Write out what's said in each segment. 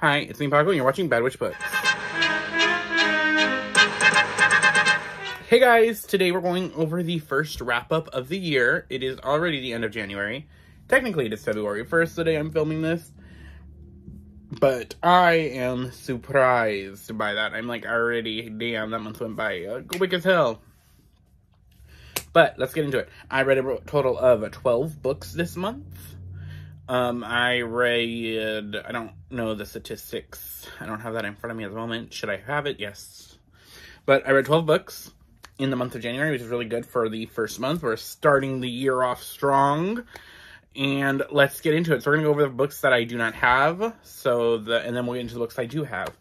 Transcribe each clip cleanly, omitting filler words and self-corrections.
Hi, it's me, Paco, and you're watching Bad Witch Books. Hey guys, today we're going over the first wrap-up of the year. It is already the end of January. Technically, it is February 1st, the day I'm filming this. But I am surprised by that. I'm like, already, damn, that month went by quick as hell. But, let's get into it. I read a total of 12 books this month. I don't know the statistics. I don't have that in front of me at the moment. Should I have it? Yes. But I read 12 books in the month of January, which is really good for the first month. We're starting the year off strong. And let's get into it. So we're going to go over the books that I do not have. And then we'll get into the books I do have.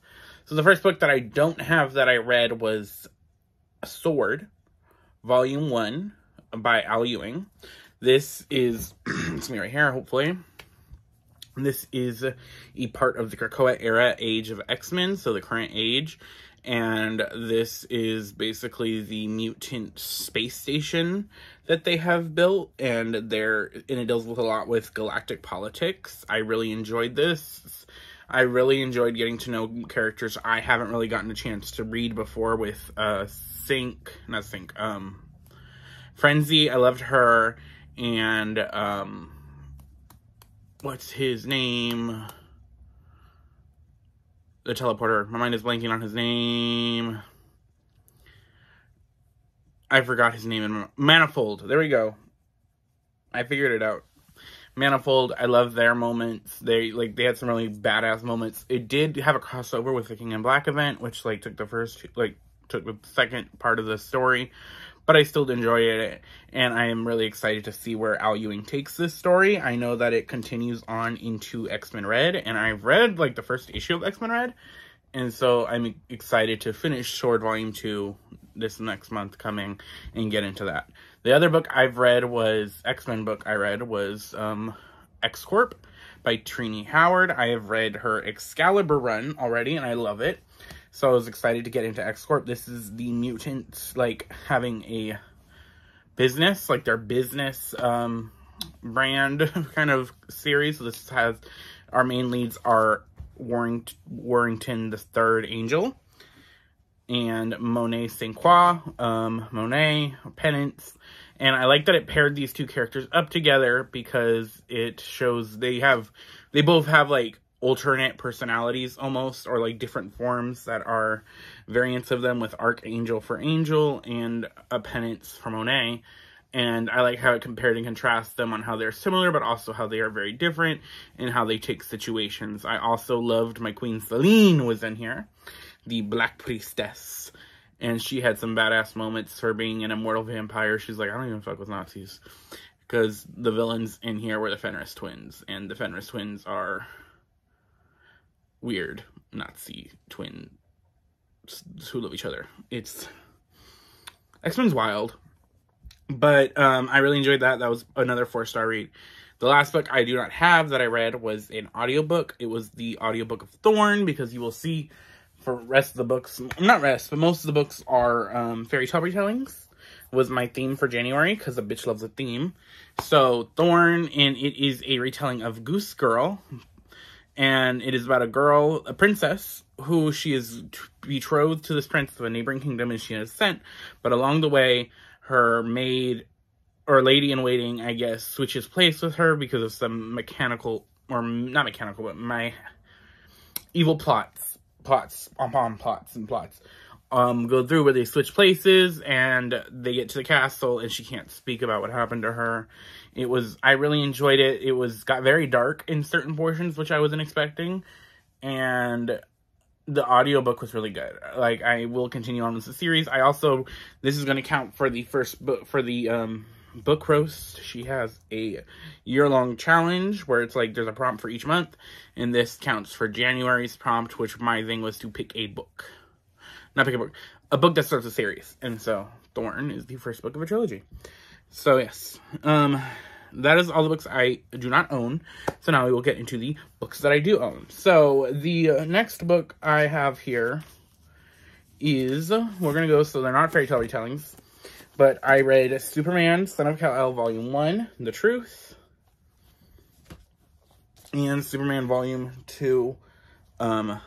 So the first book that I don't have that I read was Sword, Volume 1 by Al Ewing. This is, it's me right here, hopefully. This is a part of the Krakoa era age of X-Men, so the current age. And this is basically the mutant space station that they have built. And it deals with a lot with galactic politics. I really enjoyed this. I really enjoyed getting to know characters I haven't really gotten a chance to read before with Frenzy. I loved her. And, what's his name? The teleporter. My mind is blanking on his name. I forgot his name. Manifold. There we go. I figured it out. Manifold. I love their moments. They had some really badass moments. It did have a crossover with the King in Black event, which took the second part of the story. But I still enjoyed it, and I am really excited to see where Al Ewing takes this story. I know that it continues on into X-Men Red, and I've read, the first issue of X-Men Red, and so I'm excited to finish Sword Volume 2 this next month coming and get into that. The other book I've read was, XCorp by Trini Howard. I have read her Excalibur run already, and I love it. So I was excited to get into XCorp. This is the mutants, having a business, their business brand kind of series. So this has, our main leads are Warrington the Third Angel and Monet St. Croix, Monet, Penance. And I like that it paired these two characters up together because it shows they both have alternate personalities almost, or different forms that are variants of them, with Archangel for Angel and a Penance for Monet. And I like how it compared and contrasts them on how they're similar, but also how they are very different and how they take situations. I also loved my Queen Selene was in here, the Black Priestess. And she had some badass moments for being an immortal vampire. She's like, I don't even fuck with Nazis. Because the villains in here were the Fenris twins. And the Fenris twins are weird Nazi twins who love each other. X-Men's wild. But I really enjoyed that. That was another 4-star read. The last book I do not have that I read was an audiobook. It was the audiobook of Thorn, because you will see for rest of the books, not rest, but most of the books are fairy tale retellings. Was my theme for January, because a bitch loves a theme. So Thorn, and it is a retelling of Goose Girl. And it is about a princess, who she is betrothed to this prince of a neighboring kingdom, and she is sent. But along the way, her maid, or lady-in-waiting, I guess, switches place with her because of some mechanical, or not mechanical, but my evil plots go through where they switch places, and they get to the castle, and she can't speak about what happened to her. I really enjoyed it. Got very dark in certain portions, which I wasn't expecting. And the audiobook was really good. I will continue on with the series. This is going to count for the first book, for the book roast. She has a year-long challenge where it's there's a prompt for each month. And this counts for January's prompt, which my thing was to pick a book. Not pick a book. A book that starts a series. And so Thorn is the first book of a trilogy. So yes. That is all the books I do not own. So now we will get into the books that I do own. So the next book I have here is, so they're not fairy tale retellings, but I read Superman, Son of Kal-El, Volume 1, The Truth, and Superman Volume 2, The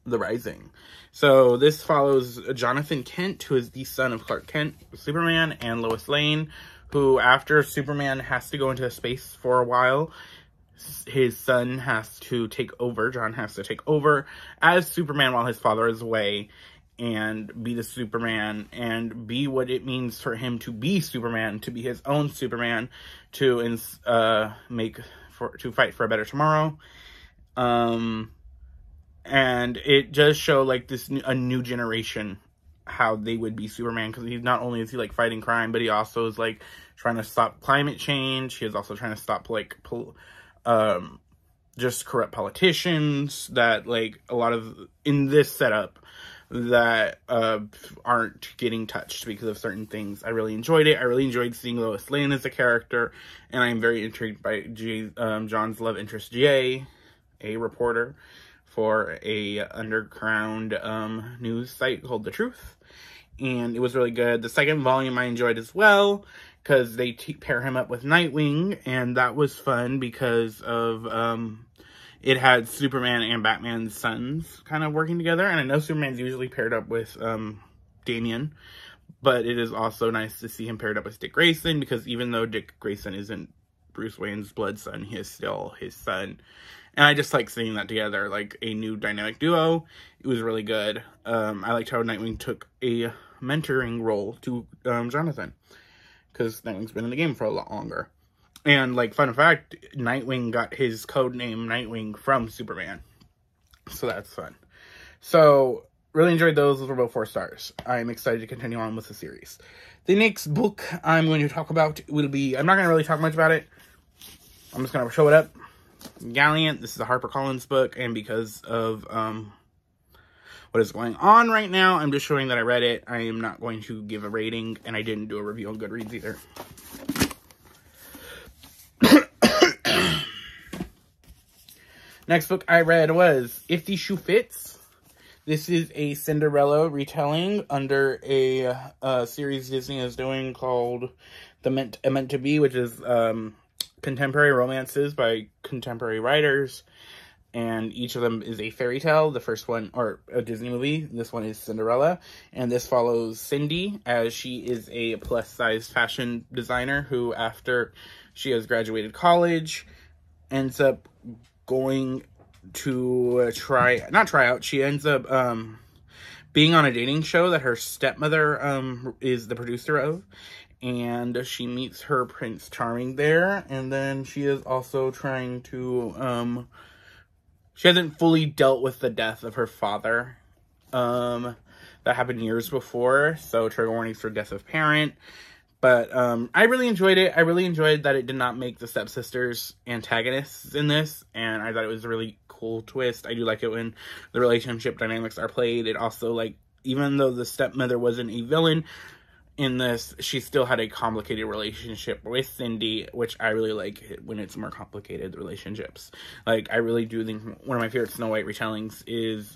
Rising. So this follows Jonathan Kent, who is the son of Clark Kent, Superman, and Lois Lane, who after Superman has to go into space for a while, his son has to take over, John has to take over as Superman while his father is away, and be the Superman, and be what it means for him to be Superman, to be his own Superman, to fight for a better tomorrow. And it does show, like, a new generation, how they would be Superman, because he's not only is he, like, fighting crime, but he also is, like, trying to stop climate change. He is also trying to stop, like, just corrupt politicians that, like, a lot of, in this setup, that aren't getting touched because of certain things. I really enjoyed it. I really enjoyed seeing Lois Lane as a character, and I'm very intrigued by John's love interest, Jay, a reporter for a underground news site called The Truth, and it was really good. The second volume I enjoyed as well, because they pair him up with Nightwing, and that was fun because of it had Superman and Batman's sons kind of working together, and I know Superman's usually paired up with Damian, but it is also nice to see him paired up with Dick Grayson, because even though Dick Grayson isn't Bruce Wayne's blood son, he is still his son. And I just like seeing that together, like a new dynamic duo. It was really good. I liked how Nightwing took a mentoring role to Jonathan, because Nightwing's been in the game for a lot longer. And, like, fun fact, Nightwing got his code name Nightwing from Superman. So that's fun. So, really enjoyed those. Those were both 4 stars. I'm excited to continue on with the series. The next book I'm going to talk about will be, I'm not going to really talk much about it. I'm just going to show it up. Gallant. This is a HarperCollins book, and because of what is going on right now, I'm just showing that I read it. I am not going to give a rating, and I didn't do a review on Goodreads either. Next book I read was If the Shoe Fits. This is a Cinderella retelling under a series Disney is doing called Meant to Be, which is contemporary romances by contemporary writers, and each of them is a fairy tale. The first one, or a Disney movie, this one is Cinderella, and this follows Cindy as she is a plus-size fashion designer who, after she has graduated college, ends up going to she ends up being on a dating show that her stepmother is the producer of. And she meets her Prince Charming there, and then she is also trying to, she hasn't fully dealt with the death of her father, that happened years before, so trigger warnings for death of parent. But, I really enjoyed it. I really enjoyed that it did not make the stepsisters antagonists in this, and I thought it was a really cool twist. I do like it when the relationship dynamics are played. It also, like, even though the stepmother wasn't a villain in this, she still had a complicated relationship with Cindy, which I really like when it's more complicated relationships. Like, I really do think one of my favorite Snow White retellings is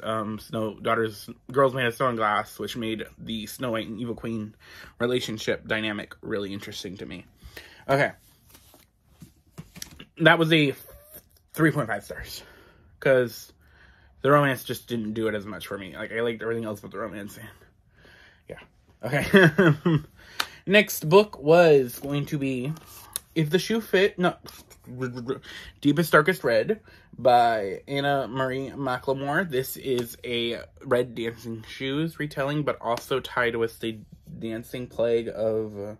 Girls Made of Stone and Glass, which made the Snow White and Evil Queen relationship dynamic really interesting to me. Okay. That was a 3.5 stars. Because the romance just didn't do it as much for me. Like, I liked everything else but the romance. And yeah. Okay. Next book was going to be If the Shoe Fit, no, Deepest Darkest Red by Anna Marie McLemore. This is a Red Dancing Shoes retelling, but also tied with the dancing plague of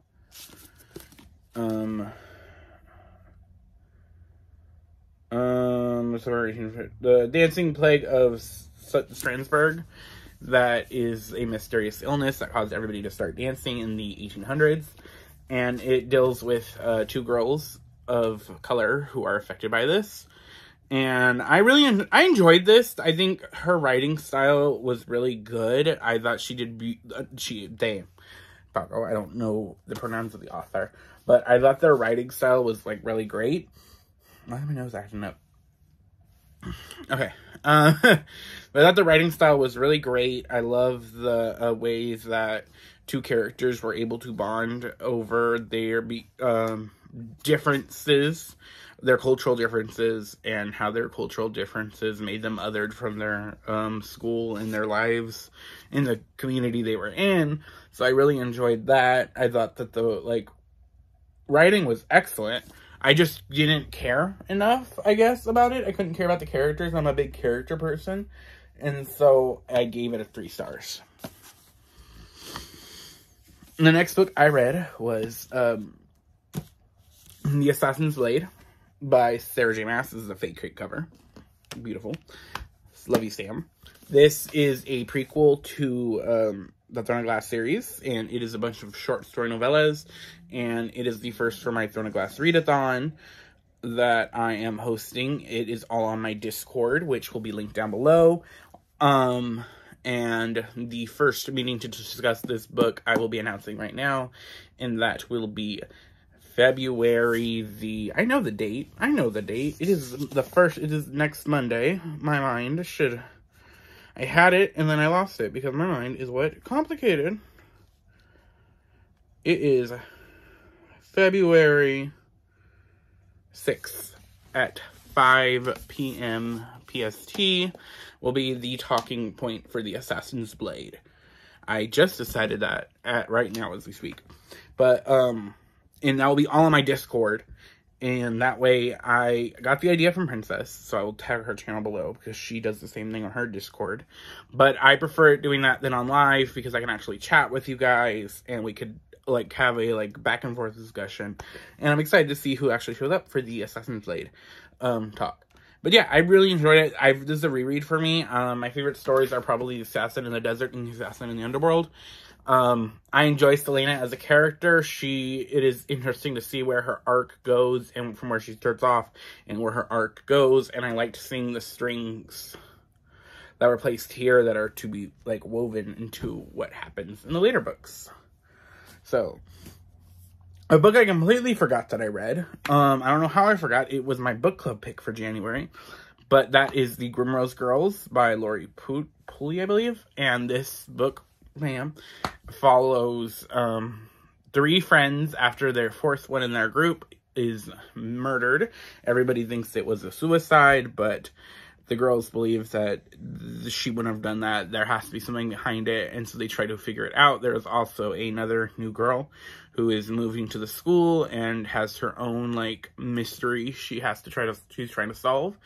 the dancing plague of Strasbourg. That is a mysterious illness that caused everybody to start dancing in the 1800s. And it deals with 2 girls of color who are affected by this. And I enjoyed this. I think her writing style was really good. I thought she did, I don't know the pronouns of the author. But I thought their writing style was, like, really great. Why is my nose acting up? Okay. But I thought the writing style was really great. I love the ways that 2 characters were able to bond over their differences their cultural differences and how their cultural differences made them othered from their school and their lives in the community they were in. So I really enjoyed that. I thought that the, like, writing was excellent. I just didn't care enough, I guess, about it. I couldn't care about the characters. I'm a big character person. And so I gave it 3 stars. The next book I read was The Assassin's Blade by Sarah J. Maas. This is a fake crate cover. Beautiful. Love you, Sam. This is a prequel to the Thorn of Glass series, and it is a bunch of short story novellas, and it is the first for my Thorn of Glass readathon that I am hosting. It is all on my Discord, which will be linked down below. And the first meeting to discuss this book I will be announcing right now, and that will be February I know the date. It is next Monday. My mind should... I had it, and then I lost it, because my mind is what? Complicated. It is February 6th at 5 p.m. PST will be the talking point for the Assassin's Blade. I just decided that right now as we speak. But, and that will be all on my Discord. And that way, I got the idea from Princess, so I will tag her channel below, because she does the same thing on her Discord. But I prefer doing that than on live, because I can actually chat with you guys, and we could, like, have a, like, back and forth discussion. And I'm excited to see who actually shows up for the Assassin's Blade talk. But yeah, I really enjoyed it. This is a reread for me. My favorite stories are probably The Assassin in the Desert and The Assassin in the Underworld. I enjoy Selena as a character. It is interesting to see where her arc goes, and from where she starts off and where her arc goes. And I liked seeing the strings that were placed here that are to be, like, woven into what happens in the later books. So, a book I completely forgot that I read. I don't know how I forgot. It was my book club pick for January. But that is the Grimrose Girls by Lori Pulley, I believe. And this book, follows 3 friends after their 4th one in their group is murdered. Everybody thinks it was a suicide, but the girls believe that she wouldn't have done that. There has to be something behind it, and so they try to figure it out. There is also another new girl who is moving to the school and has her own, like, mystery she's trying to solve.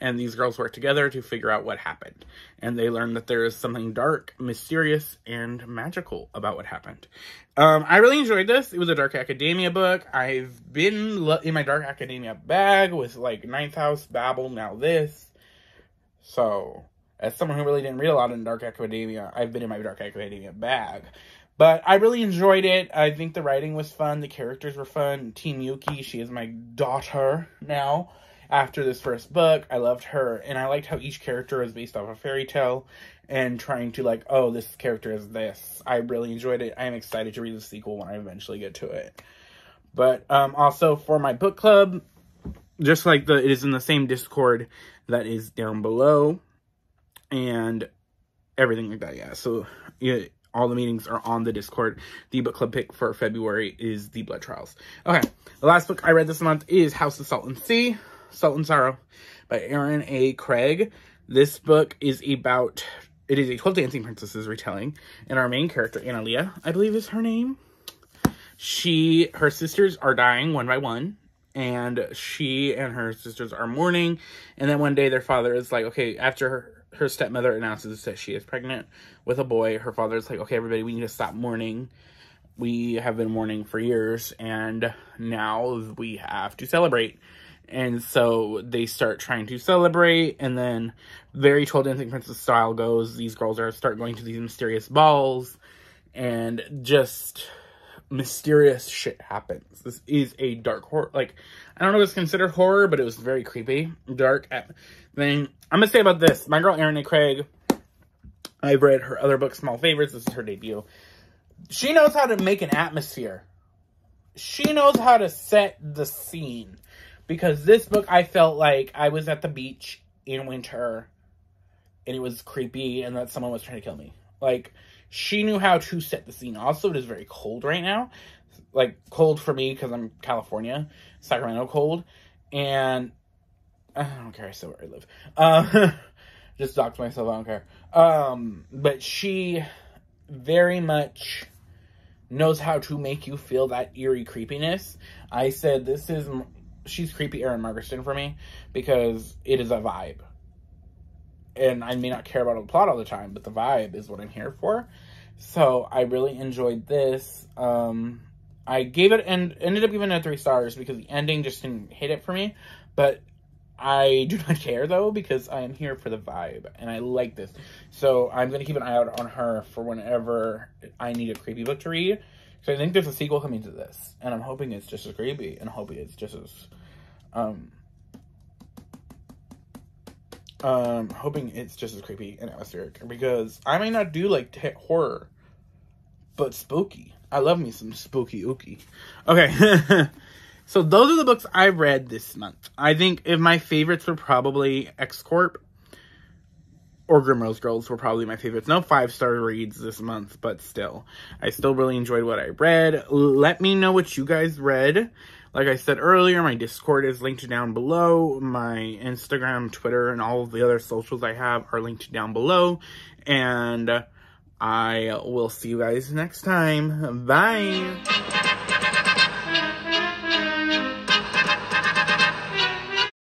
And these girls work together to figure out what happened. And they learn that there is something dark, mysterious, and magical about what happened. I really enjoyed this. It was a Dark Academia book. I've been in my Dark Academia bag with, like, Ninth House, Babel, now this. So, as someone who really didn't read a lot in Dark Academia, I've been in my Dark Academia bag. But I really enjoyed it. I think the writing was fun. The characters were fun. Team Yuki, she is my daughter now. After this first book, I loved her. And I liked how each character is based off a fairy tale. And trying to, like, oh, this character is this. I really enjoyed it. I am excited to read the sequel when I eventually get to it. But also for my book club, just like it is in the same Discord that is down below. And everything like that, yeah. So, yeah, all the meetings are on the Discord. The book club pick for February is The Blood Trials. Okay, the last book I read this month is House of Salt and Sea, Salt and Sorrow by Erin A. Craig. This book is about, it is a 12 Dancing Princesses retelling. And our main character, Analia, I believe is her name. Her sisters are dying one by one. And she and her sisters are mourning. And then one day their father is like, okay, after her stepmother announces that she is pregnant with a boy, her father is like, okay, everybody, we need to stop mourning. We have been mourning for years, and now we have to celebrate. And so they start trying to celebrate, and then very 12 Dancing Princess style goes, these girls start going to these mysterious balls, and just mysterious shit happens. This is a dark horror, like, I don't know if it's considered horror, but it was very creepy, dark thing. I'm gonna say about this, my girl Erin A. Craig, I've read her other book, Small Favorites, this is her debut. She knows how to make an atmosphere. She knows how to set the scene. Because this book, I felt like I was at the beach in winter, and it was creepy, and that someone was trying to kill me. Like, she knew how to set the scene. Also, it is very cold right now. Like, cold for me, because I'm California. Sacramento cold. And I don't care, I still where I live. Just doxed myself, I don't care. But she very much knows how to make you feel that eerie creepiness. I said she's creepy Erin Margerston for me, because it is a vibe. And I may not care about the plot all the time, but the vibe is what I'm here for. So I really enjoyed this. I gave it, and ended up giving it 3 stars because the ending just didn't hit it for me. But I do not care, though, because I am here for the vibe, and I like this. So I'm going to keep an eye out on her for whenever I need a creepy book to read. So I think there's a sequel coming to this, and I'm hoping it's just as creepy, and hoping it's just as, hoping it's just as creepy and atmospheric, because I may not do, like, horror, but spooky. I love me some spooky ooky. Okay. So those are the books I read this month. I think if my favorites were probably XCorp or Grimrose Girls were probably my favorites. No 5-star reads this month, but still. I still really enjoyed what I read. Let me know what you guys read. Like I said earlier, my Discord is linked down below. My Instagram, Twitter, and all of the other socials I have are linked down below. And I will see you guys next time. Bye!